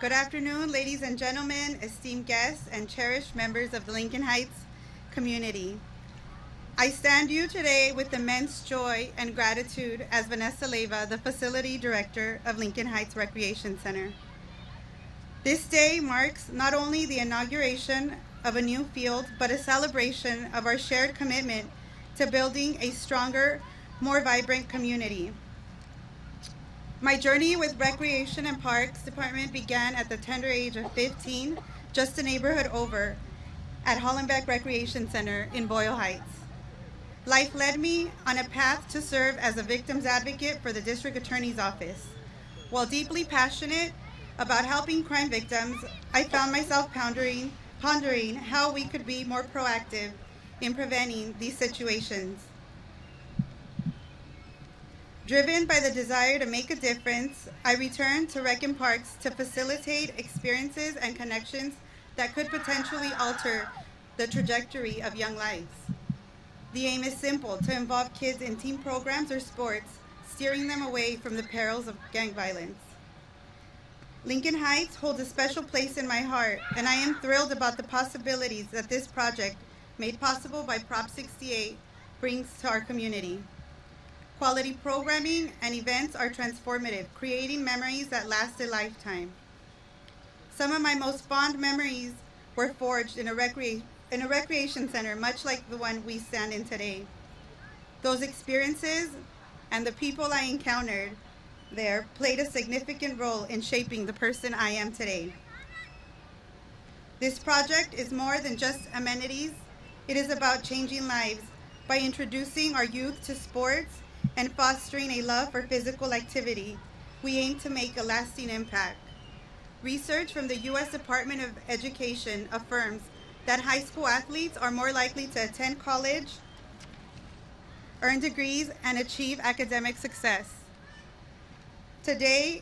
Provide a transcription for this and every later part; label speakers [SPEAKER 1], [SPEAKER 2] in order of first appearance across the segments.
[SPEAKER 1] Good afternoon, ladies and gentlemen, esteemed guests, and cherished members of the Lincoln Heights community. I stand you today with immense joy and gratitude as Vanessa Leyva, the Facility Director of Lincoln Heights Recreation Center. This day marks not only the inauguration of a new field, but a celebration of our shared commitment to building a stronger, more vibrant community. My journey with Recreation and Parks Department began at the tender age of 15, just a neighborhood over, at Hollenbeck Recreation Center in Boyle Heights. Life led me on a path to serve as a victim's advocate for the District Attorney's Office. While deeply passionate about helping crime victims, I found myself pondering how we could be more proactive in preventing these situations. Driven by the desire to make a difference, I returned to RecandParks to facilitate experiences and connections that could potentially alter the trajectory of young lives. The aim is simple: to involve kids in team programs or sports, steering them away from the perils of gang violence. Lincoln Heights holds a special place in my heart, and I am thrilled about the possibilities that this project, made possible by Prop 68, brings to our community. Quality programming and events are transformative, creating memories that last a lifetime. Some of my most fond memories were forged in a recreation center, much like the one we stand in today. Those experiences and the people I encountered there played a significant role in shaping the person I am today. This project is more than just amenities. It is about changing lives by introducing our youth to sports and fostering a love for physical activity. We aim to make a lasting impact. Research from the U.S. Department of Education affirms that high school athletes are more likely to attend college, earn degrees, and achieve academic success. Today,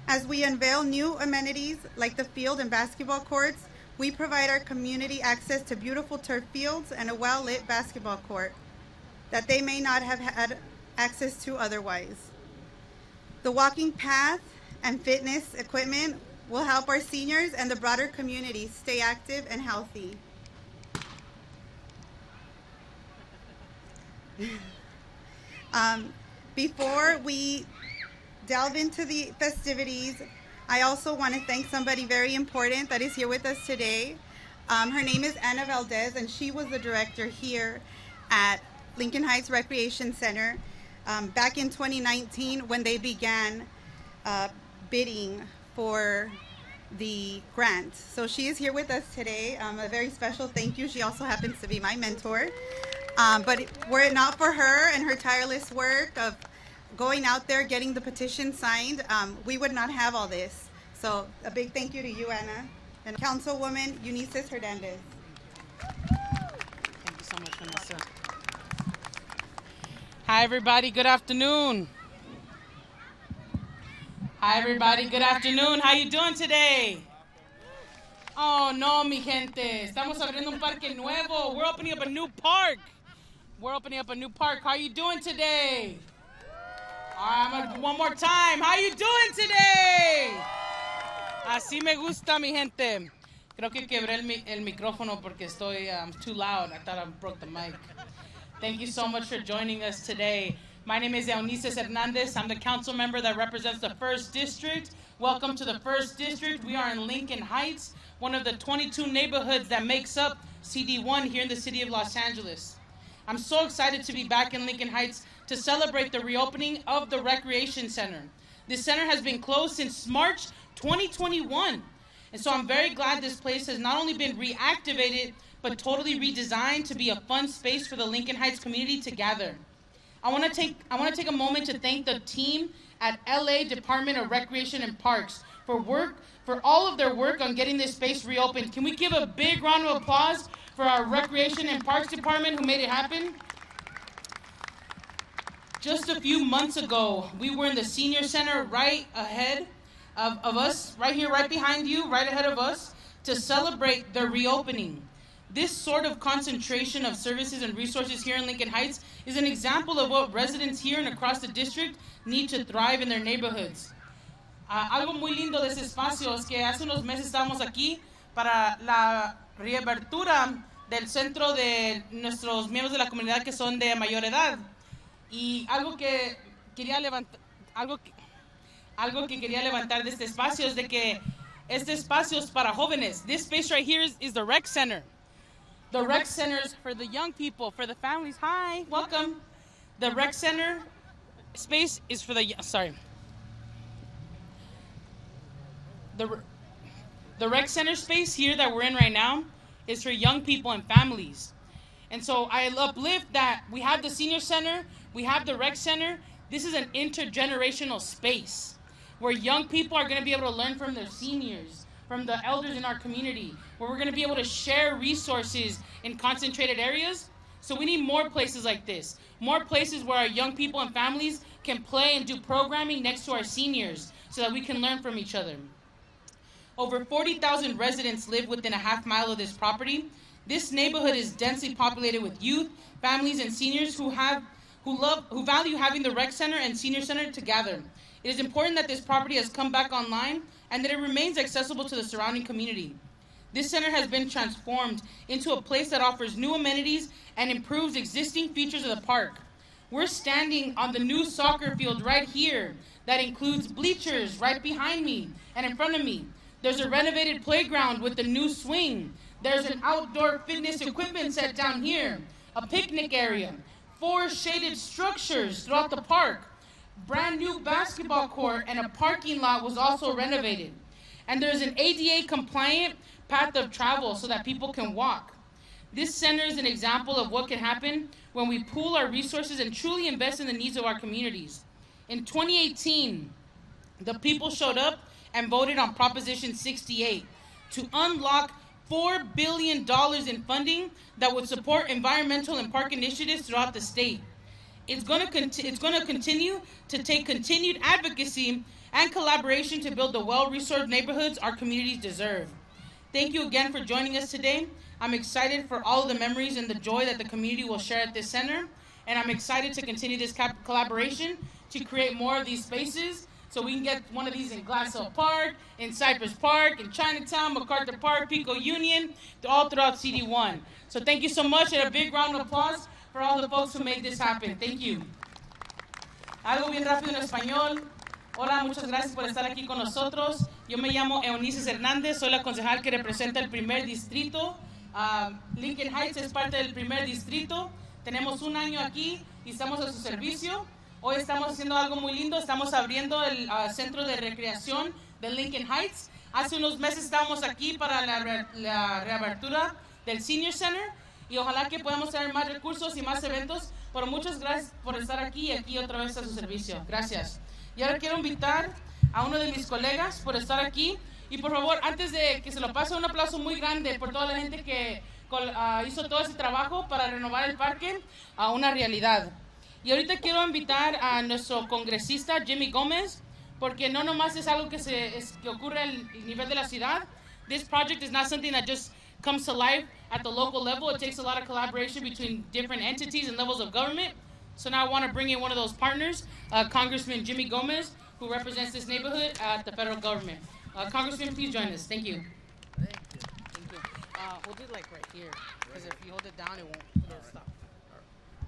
[SPEAKER 1] as we unveil new amenities like the field and basketball courts, we provide our community access to beautiful turf fields and a well-lit basketball court that they may not have had access to otherwise. The walking path and fitness equipment will help our seniors and the broader community stay active and healthy. Before we delve into the festivities, I also want to thank somebody very important that is here with us today. Her name is Ana Valdez, and she was the director here at Lincoln Heights Recreation Center back in 2019 when they began bidding for the grant. So she is here with us today. A very special thank you. She also happens to be my mentor. But were it not for her and her tireless work of going out there, getting the petition signed, we would not have all this. So a big thank you to you, Ana, and Councilwoman Eunisses Hernandez.
[SPEAKER 2] Thank you so much, Vanessa. Hi, everybody. Good afternoon. Hi, everybody. Good afternoon. How you doing today? Oh, no, mi gente. Estamos abriendo un parque nuevo. We're opening up a new park. How you doing today? All right, one more time. How you doing today? Así me gusta, mi gente. Creo que quebré el micrófono porque estoy too loud. I thought I broke the mic. Thank you so much for joining us today. My name is Eunisses Hernandez. I'm the council member that represents the 1st District. Welcome to the 1st District. We are in Lincoln Heights, one of the 22 neighborhoods that makes up CD1 here in the city of Los Angeles. I'm so excited to be back in Lincoln Heights to celebrate the reopening of the Recreation Center. This center has been closed since March 2021. And so I'm very glad this place has not only been reactivated, but totally redesigned to be a fun space for the Lincoln Heights community to gather. I want to take a moment to thank the team at LA Department of Recreation and Parks for all of their work on getting this space reopened. Can we give a big round of applause for our Recreation and Parks Department who made it happen? Just a few months ago, we were in the senior center right ahead of us, right here, right behind you, right ahead of us, to celebrate the reopening. This sort of concentration of services and resources here in Lincoln Heights is an example of what residents here and across the district need to thrive in their neighborhoods. Algo muy lindo de ese espacio es que hace unos meses estábamos aquí para la reapertura del centro de nuestros miembros de la comunidad que son de mayor edad. Y algo que quería levantar, algo que quería levantar de este espacio es de que este espacio es para jóvenes. This space right here is the rec center. The rec center is for the young people, for the families. Hi, welcome. The rec center space is for the, sorry. The rec center space here that we're in right now is for young people and families. And so I uplift that we have the senior center, we have the rec center. This is an intergenerational space where young people are going to be able to learn from their seniors, from the elders in our community, where we're going to be able to share resources in concentrated areas. So we need more places like this, more places where our young people and families can play and do programming next to our seniors so that we can learn from each other. Over 40,000 residents live within a half mile of this property. This neighborhood is densely populated with youth, families, and seniors who value having the rec center and senior center to gather. It is important that this property has come back online and that it remains accessible to the surrounding community. This center has been transformed into a place that offers new amenities and improves existing features of the park. We're standing on the new soccer field right here that includes bleachers right behind me and in front of me. There's a renovated playground with a new swing. There's an outdoor fitness equipment set down here, a picnic area, 4 shaded structures throughout the park. Brand new basketball court and a parking lot was also renovated. And there's an ADA compliant path of travel so that people can walk. This center is an example of what can happen when we pool our resources and truly invest in the needs of our communities. In 2018, the people showed up and voted on Proposition 68 to unlock $4 billion in funding that would support environmental and park initiatives throughout the state. It's going to continue to take continued advocacy and collaboration to build the well-resourced neighborhoods our communities deserve. Thank you again for joining us today. I'm excited for all of the memories and the joy that the community will share at this center, and I'm excited to continue this collaboration to create more of these spaces so we can get one of these in Glass Hill Park, in Cypress Park, in Chinatown, MacArthur Park, Pico Union, all throughout CD1. So thank you so much, and a big round of applause for all the folks who made this happen. Thank you. Algo bien rápido en español. Hola, muchas gracias por estar aquí con nosotros. Yo me llamo Eunisses Hernandez, soy la concejal que representa el primer distrito. Lincoln Heights es parte del primer distrito. Tenemos un año aquí y estamos a su servicio. Hoy estamos haciendo algo muy lindo, estamos abriendo el centro de recreación de Lincoln Heights. Hace unos meses estábamos aquí para la reapertura del Senior Center y ojalá que podamos tener más recursos y más eventos, pero muchas gracias por estar aquí y aquí otra vez a su servicio. Gracias. Y ahora quiero invitar a uno de mis colegas por estar aquí y por favor, antes de que se lo pase, un aplauso muy grande por toda la gente que hizo todo ese trabajo para renovar el parque a una realidad. Y ahorita quiero invitar a nuestro congresista Jimmy Gómez, porque no nomás es algo que ocurre al nivel de la ciudad. This project is not something that just comes to life at the local level. It takes a lot of collaboration between different entities and levels of government. So now I want to bring in one of those partners, Congressman Jimmy Gómez, who represents this neighborhood at the federal government. Congressman, please join us. Thank you.
[SPEAKER 3] Thank you.
[SPEAKER 2] Thank you. Hold it like right here, because if you hold it down, it'll stop.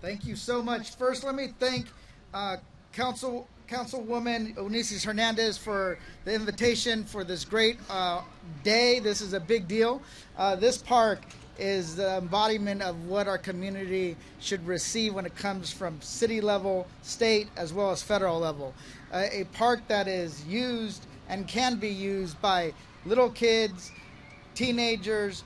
[SPEAKER 3] Thank you so much. First, let me thank Councilwoman Eunisses Hernandez for the invitation for this great day. This is a big deal. This park is the embodiment of what our community should receive when it comes from city level, state, as well as federal level. A park that is used and can be used by little kids, teenagers,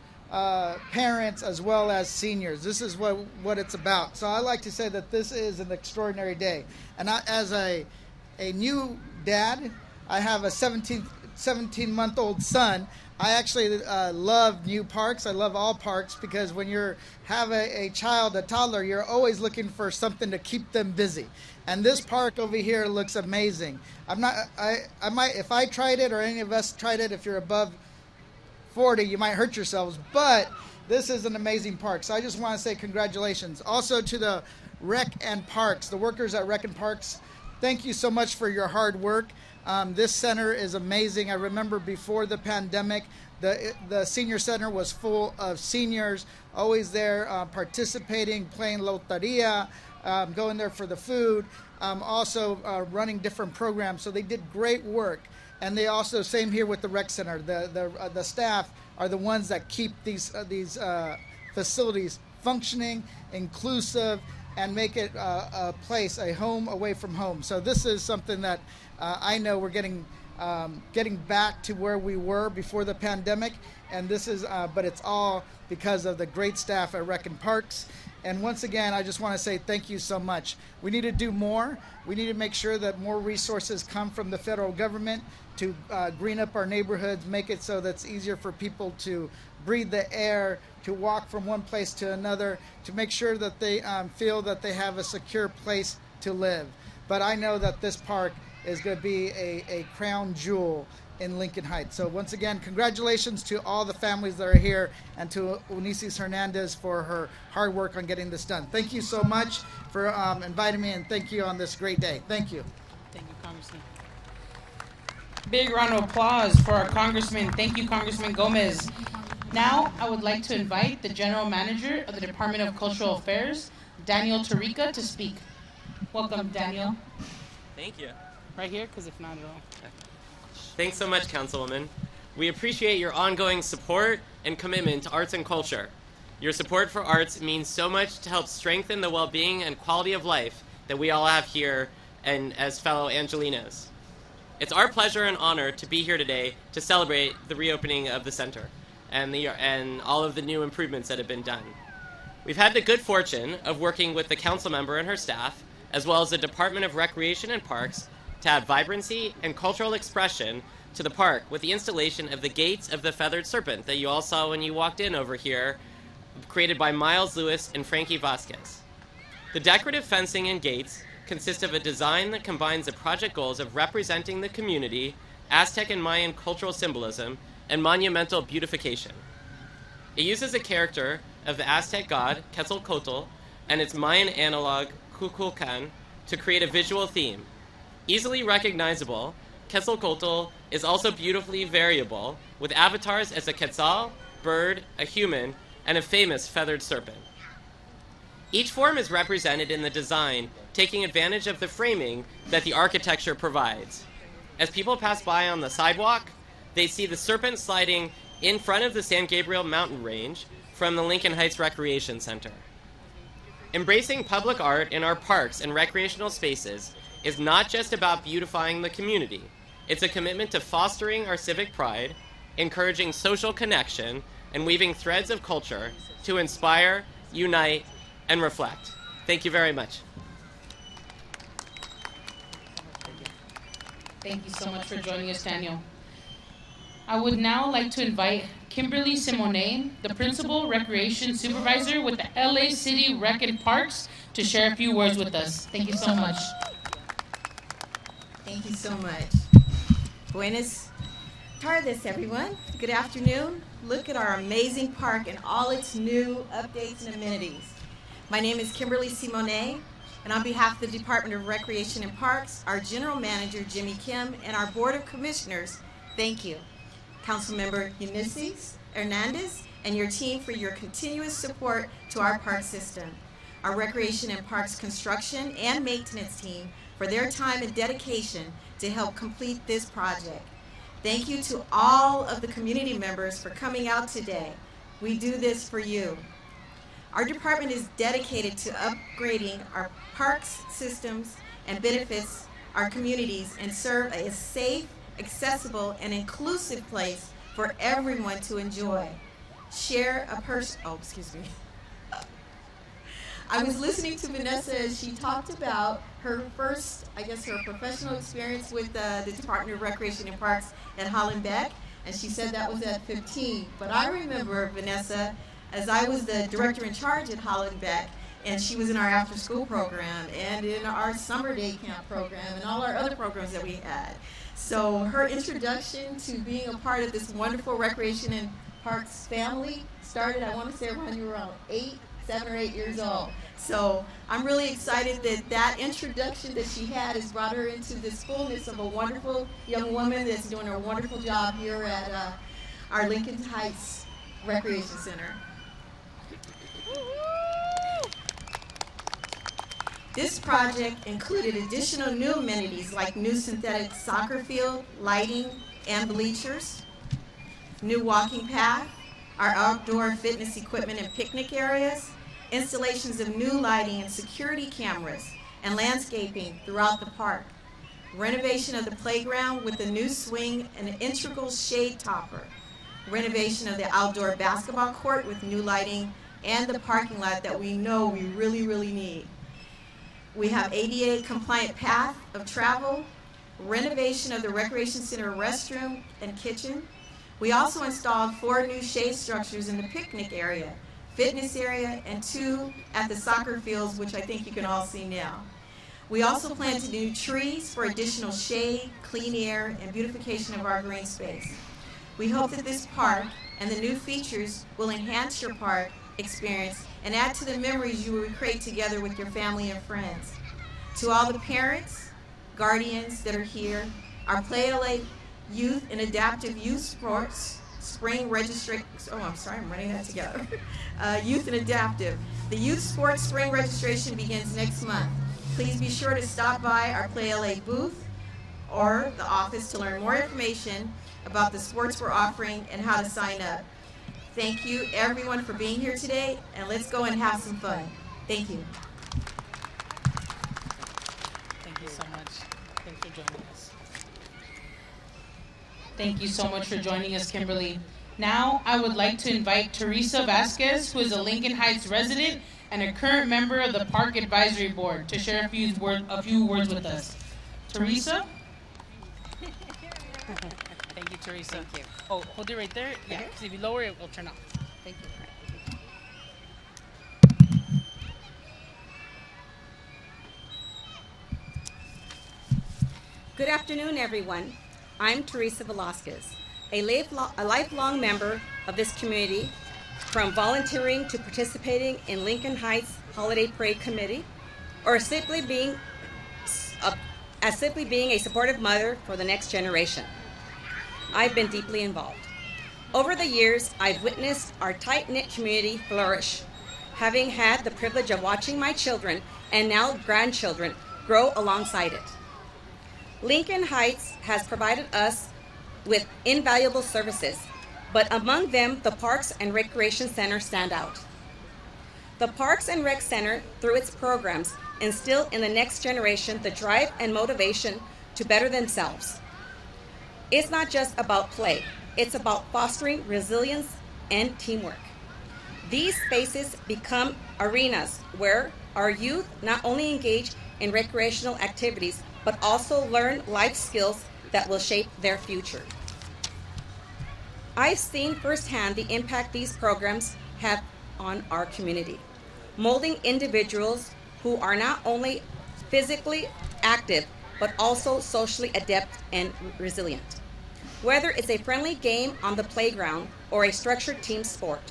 [SPEAKER 3] parents, as well as seniors. This is what it's about. So I like to say that this is an extraordinary day. And as a new dad, I have a 17-month-old son. I actually love new parks. I love all parks because when you have a child, a toddler, you're always looking for something to keep them busy. And this park over here looks amazing. I might, if I tried it or any of us tried it, if you're above 40, you might hurt yourselves, but this is an amazing park. So I just want to say congratulations. Also to the RecandParks, the workers at RecandParks, thank you so much for your hard work. This center is amazing. I remember before the pandemic, the senior center was full of seniors, always there participating, playing loteria, going there for the food, also running different programs. So they did great work. And they also, same here with the rec center, the staff are the ones that keep these facilities functioning, inclusive, and make it a place, a home away from home. So this is something that I know we're getting back to where we were before the pandemic, and this is, but it's all because of the great staff at RecandParks. And once again, I just want to say thank you so much. We need to do more. We need to make sure that more resources come from the federal government to green up our neighborhoods, make it so that's easier for people to breathe the air, to walk from one place to another, to make sure that they feel that they have a secure place to live. But I know that this park is going to be a crown jewel in Lincoln Heights. So once again, congratulations to all the families that are here, and to Eunisses Hernandez for her hard work on getting this done. Thank you so much for inviting me, and thank you on this great day. Thank you.
[SPEAKER 2] Thank you, Congressman. Big round of applause for our Congressman. Thank you, Congressman Gomez. Now, I would like to invite the General Manager of the Department of Cultural Affairs, Daniel Tarica, to speak. Welcome, Daniel.
[SPEAKER 4] Thank you.
[SPEAKER 2] Right here, because if not, it'll...
[SPEAKER 4] Thanks so much, Councilwoman. We appreciate your ongoing support and commitment to arts and culture. Your support for arts means so much to help strengthen the well-being and quality of life that we all have here and as fellow Angelinos. It's our pleasure and honor to be here today to celebrate the reopening of the center and all of the new improvements that have been done. We've had the good fortune of working with the council member and her staff, as well as the Department of Recreation and Parks, to add vibrancy and cultural expression to the park with the installation of the Gates of the Feathered Serpent that you all saw when you walked in over here, created by Miles Lewis and Frankie Vasquez. The decorative fencing and gates consist of a design that combines the project goals of representing the community, Aztec and Mayan cultural symbolism, and monumental beautification. It uses a character of the Aztec god Quetzalcoatl and its Mayan analog Kukulkan to create a visual theme. Easily recognizable, Quetzalcoatl is also beautifully variable, with avatars as a quetzal, bird, a human, and a famous feathered serpent. Each form is represented in the design, taking advantage of the framing that the architecture provides. As people pass by on the sidewalk, they see the serpent sliding in front of the San Gabriel mountain range from the Lincoln Heights Recreation Center. Embracing public art in our parks and recreational spaces is not just about beautifying the community. It's a commitment to fostering our civic pride, encouraging social connection, and weaving threads of culture to inspire, unite, and reflect. Thank you very much.
[SPEAKER 2] Thank you so much for joining us, Daniel. I would now like to invite Kimberly Simone, the Principal Recreation Supervisor with the LA City RecandParks, to share a few words with us. Thank you so much.
[SPEAKER 5] Thank you so much. Buenas tardes, everyone. Good afternoon. Look at our amazing park and all its new updates and amenities. My name is Kimberly Simone, and on behalf of the Department of Recreation and Parks, our General Manager, Jimmy Kim, and our Board of Commissioners, thank you. Councilmember Eunisses Hernandez and your team for your continuous support to our park system. Our Recreation and Parks construction and maintenance team for their time and dedication to help complete this project. Thank you to all of the community members for coming out today. We do this for you. Our department is dedicated to upgrading our parks systems and benefits our communities and serve a safe, accessible, and inclusive place for everyone to enjoy. I was listening to Vanessa as she talked about her first, her professional experience with the Department of Recreation and Parks at Hollenbeck, and she said that was at 15. But I remember, Vanessa, as I was the director in charge at Hollenbeck, and she was in our after-school program and in our summer day camp program and all our other programs that we had. So her introduction to being a part of this wonderful Recreation and Parks family started, I want to say, around you were around 8, 7 or 8 years old. So I'm really excited that that introduction that she had has brought her into this fullness of a wonderful young woman that's doing a wonderful job here at our Lincoln Heights Recreation Center. This project included additional new amenities like new synthetic soccer field, lighting, and bleachers, new walking path, our outdoor fitness equipment and picnic areas, installations of new lighting and security cameras, and landscaping throughout the park, renovation of the playground with a new swing and an integral shade topper, renovation of the outdoor basketball court with new lighting, and the parking lot that we know we really, really need. We have ADA compliant path of travel, renovation of the Recreation Center restroom and kitchen. We also installed 4 new shade structures in the picnic area, fitness area, and 2 at the soccer fields, which I think you can all see now. We also planted new trees for additional shade, clean air, and beautification of our green space. We hope that this park and the new features will enhance your park experience and add to the memories you will create together with your family and friends. To all the parents, guardians that are here, our Play LA Youth and Adaptive Youth Sports Spring Registration, I'm running that together. Youth and Adaptive. The Youth Sports Spring Registration begins next month. Please be sure to stop by our Play LA booth or the office to learn more information about the sports we're offering and how to sign up. Thank you everyone for being here today, and let's go and have some fun. Thank you.
[SPEAKER 2] Thank you so much. Thanks for joining us. Thank you so much for joining us, Kimberly. Now, I would like to invite Teresa Vasquez, who is a Lincoln Heights resident and a current member of the Park Advisory Board, to share a few words with us. Teresa? Thank you, Teresa.
[SPEAKER 6] Thank you.
[SPEAKER 2] Oh, hold it right there. Yeah, because if you lower it, it'll turn off.
[SPEAKER 6] Thank you.
[SPEAKER 7] Good afternoon, everyone. I'm Teresa Velasquez, a lifelong member of this community, from volunteering to participating in Lincoln Heights Holiday Parade Committee, or simply being a supportive mother for the next generation. I've been deeply involved. Over the years, I've witnessed our tight-knit community flourish, having had the privilege of watching my children and now grandchildren grow alongside it. Lincoln Heights has provided us with invaluable services, but among them, the Parks and Recreation Center stand out. The Parks and Rec Center, through its programs, instill in the next generation the drive and motivation to better themselves. It's not just about play, it's about fostering resilience and teamwork. These spaces become arenas where our youth not only engage in recreational activities, but also learn life skills that will shape their future. I've seen firsthand the impact these programs have on our community, molding individuals who are not only physically active, but also socially adept and resilient. Whether it's a friendly game on the playground or a structured team sport,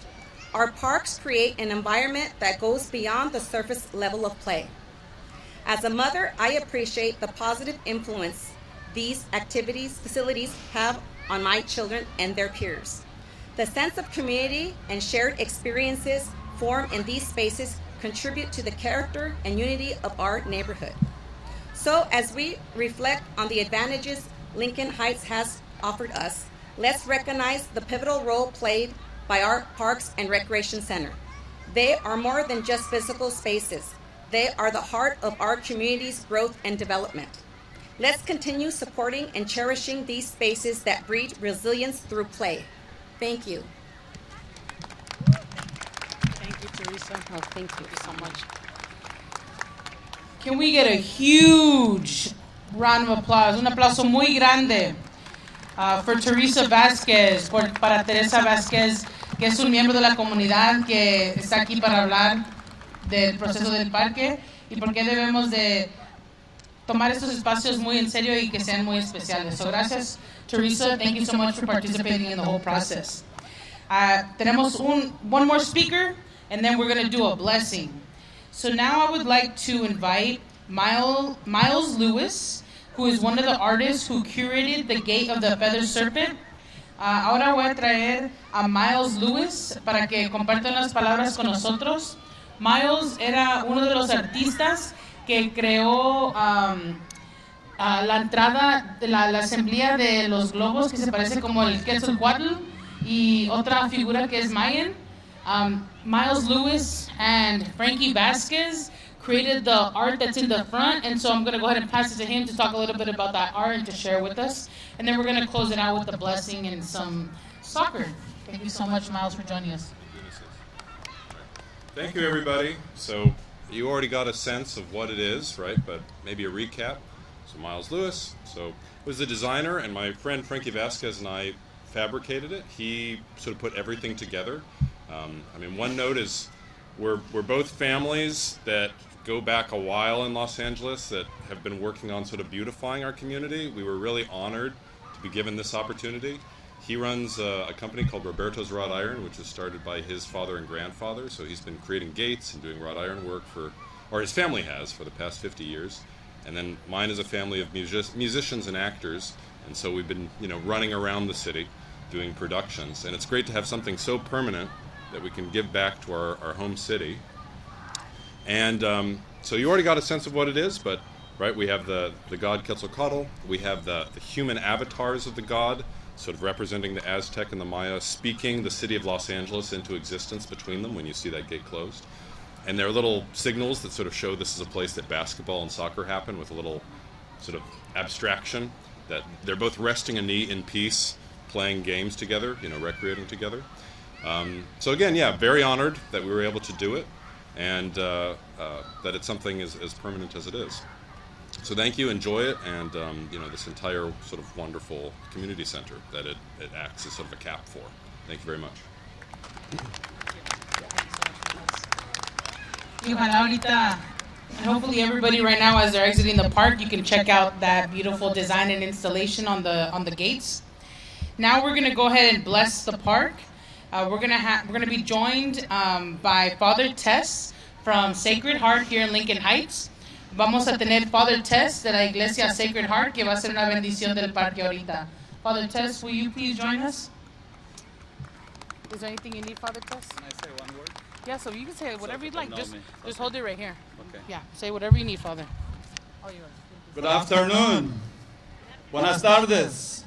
[SPEAKER 7] our parks create an environment that goes beyond the surface level of play. As a mother, I appreciate the positive influence these facilities have on my children and their peers. The sense of community and shared experiences formed in these spaces contribute to the character and unity of our neighborhood. So as we reflect on the advantages Lincoln Heights has offered us, let's recognize the pivotal role played by our Parks and Recreation Center. They are more than just physical spaces. They are the heart of our community's growth and development. Let's continue supporting and cherishing these spaces that breed resilience through play. Thank you.
[SPEAKER 2] Thank you, Teresa.
[SPEAKER 7] Oh, thank you
[SPEAKER 2] So much. Can we get a huge round of applause? Un aplauso muy grande for Teresa Vasquez, para Teresa Vasquez, que es un miembro de la comunidad que está aquí para hablar del proceso del parque y por qué debemos de tomar estos espacios muy en serio y que sean muy especiales. So, gracias, Teresa. Thank you so much for participating in the whole process. Tenemos one more speaker, and then we're going to do a blessing. So now I would like to invite Miles Lewis, who is one of the artists who curated the Gate of the Feathered Serpent. Ahora voy a traer a Miles Lewis para que comparta unas palabras con nosotros. Miles era uno de los artistas que creó la entrada de la asamblea de los globos, que se parece como el Quetzalcoatl, y otra figura que es Mayan. Miles Lewis and Frankie Vasquez created the art that's in the front, and so I'm going to go ahead and pass it to him to talk a little bit about that art and to share with us. And then we're going to close it out with the blessing and some soccer. Thank you so much, Miles, for joining us.
[SPEAKER 6] Thank you, everybody. So you already got a sense of what it is, right? But maybe a recap. So Miles Lewis, was the designer, and my friend Frankie Vasquez and I fabricated it. He sort of put everything together. One note is we're both families that go back a while in Los Angeles that have been working on sort of beautifying our community. We were really honored to be given this opportunity. He runs a company called Roberto's Wrought Iron, which was started by his father and grandfather. So he's been creating gates and doing wrought iron work or his family has, for the past 50 years. And then mine is a family of musicians and actors. And so we've been, running around the city doing productions. And it's great to have something so permanent that we can give back to our home city. And so you already got a sense of what it is, but right, we have the god Quetzalcoatl. We have the human avatars of the god, sort of representing the Aztec and the Maya, speaking the city of Los Angeles into existence between them when you see that gate closed. And there are little signals that sort of show this is a place that basketball and soccer happen, with a little sort of abstraction that they're both resting a knee in peace, playing games together, recreating together. So again, very honored that we were able to do it, and that it's something as permanent as it is. So thank you, enjoy it, and this entire sort of wonderful community center that it acts as sort of a cap for. Thank you very much.
[SPEAKER 2] And hopefully everybody right now, as they're exiting the park, you can check out that beautiful design and installation on the gates. Now we're going to go ahead and bless the park. We're gonna be joined by Father Tess from Sacred Heart here in Lincoln Heights. Vamos a tener Father Tess de la Iglesia Sacred Heart, que va a ser una bendición del parque ahorita. Father Tess, will you please join us? Is there anything you need, Father Tess?
[SPEAKER 8] Can I say one word?
[SPEAKER 2] Yeah, so you can say whatever you'd like. Just hold it right here.
[SPEAKER 8] Okay.
[SPEAKER 2] Yeah, say whatever you need, Father. All yours.
[SPEAKER 8] Good afternoon. Buenas tardes.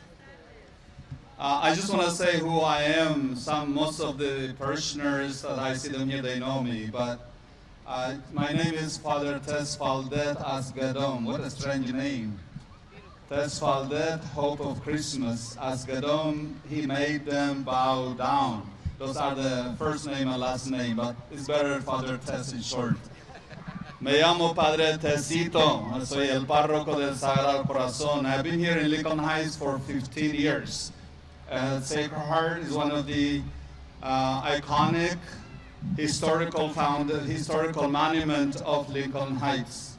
[SPEAKER 8] I just want to say who I am. Most of the parishioners that I see them here, they know me. But my name is Father Tess Faldet Asgadom. What a strange name. Tess Faldet, Hope of Christmas. Asgadom, he made them bow down. Those are the first name and last name, but it's better Father Tess in short. Me llamo Padre Tessito. Soy el párroco del Sagrado Corazón. I've been here in Lincoln Heights for 15 years. Sacred Heart is one of the iconic historical monument of Lincoln Heights.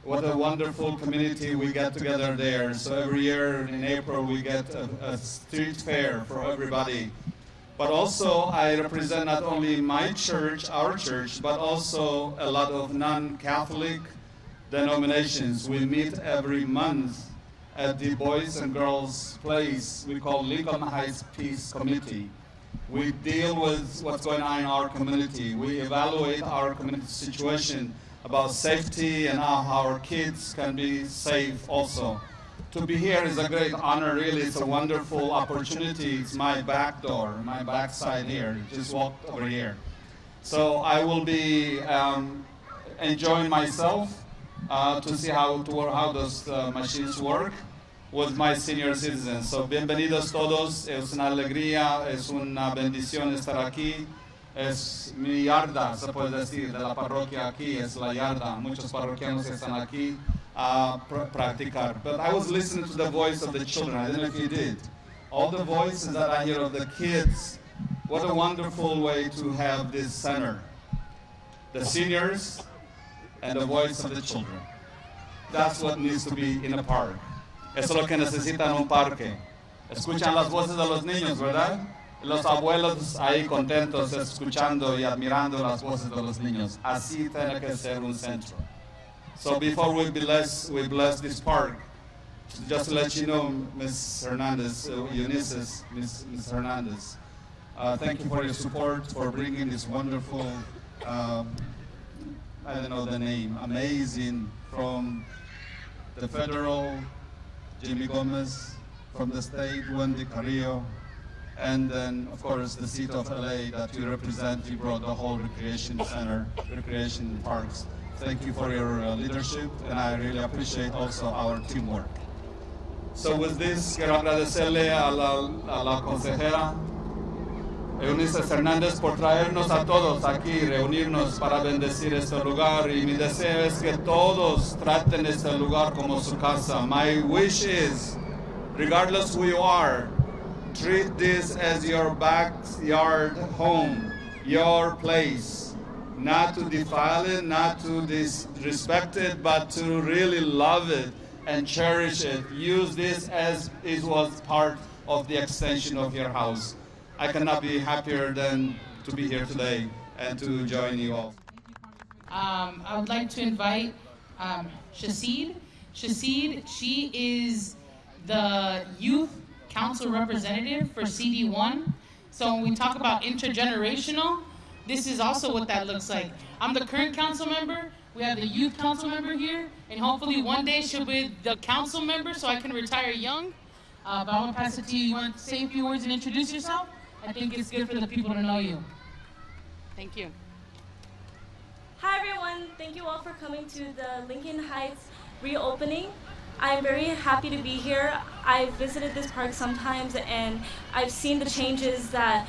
[SPEAKER 8] What a wonderful community we get together there. So every year in April we get a street fair for everybody. But also I represent not only my church, our church, but also a lot of non-Catholic denominations. We meet every month at the Boys and Girls Place we call Lincoln Heights Peace Committee. We deal with what's going on in our community. We evaluate our community situation about safety and how our kids can be safe also. To be here is a great honor, really. It's a wonderful opportunity. It's my back door, my backside here. Just walked over here. So I will be enjoying myself to see how those machines work with my senior citizens. So bienvenidos todos. Es una alegría, es una bendición estar aquí. Es mi yarda, se puede decir, de la parroquia aquí, es la yarda. Muchos parroquianos están aquí a practicar. But I was listening to the voice of the children. I don't know if you did. All the voices that I hear of the kids, what a wonderful way to have this center. The seniors and the voice of the children. That's what needs to be in a park. Eso es lo que necesita en un parque. Escuchan las voces de los niños, ¿verdad? los abuelos ahí contentos escuchando y admirando las voces de los niños. Así tiene que ser un centro. So before we bless this park, just to let you know, Ms. Hernandez, Eunisses, Ms. Hernandez, thank you for your support, for bringing this wonderful, I don't know the name, amazing, from the federal, Jimmy Gomez, from the state, Wendy Carrillo, and then, of course, the seat of LA that you represent. You brought the whole recreation center, recreation parks. Thank you for your leadership, and I really appreciate also our teamwork. So with this, quiero agradecerle a la consejera Eunisses Hernandez por traernos a todos aquí, reunirnos para bendecir este lugar, y mi deseo es que todos traten este lugar como su casa. My wish is, regardless who you are, treat this as your backyard home, your place. Not to defile it, not to disrespect it, but to really love it and cherish it. Use this as it was part of the extension of your house. I cannot be happier than to be here today and to join you all.
[SPEAKER 2] I would like to invite Shasid. Shasid, she is the youth council representative for CD1. So when we talk about intergenerational, this is also what that looks like. I'm the current council member. We have the youth council member here, and hopefully one day she'll be the council member so I can retire young. But I'm gonna pass it to you. You want to say a few words and introduce yourself? I think it's good for the people to know you. Thank you.
[SPEAKER 9] Hi everyone, thank you all for coming to the Lincoln Heights reopening. I'm very happy to be here. I've visited this park sometimes and I've seen the changes that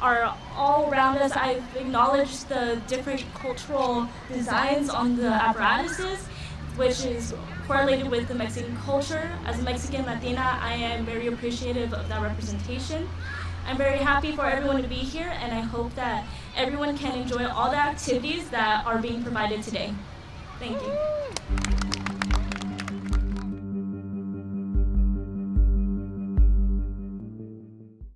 [SPEAKER 9] are all around us. I've acknowledged the different cultural designs on the apparatuses, which is correlated with the Mexican culture. As a Mexican Latina, I am very appreciative of that representation. I'm very happy for everyone to be here, and I hope that everyone can enjoy all the activities that are being provided today. Thank you.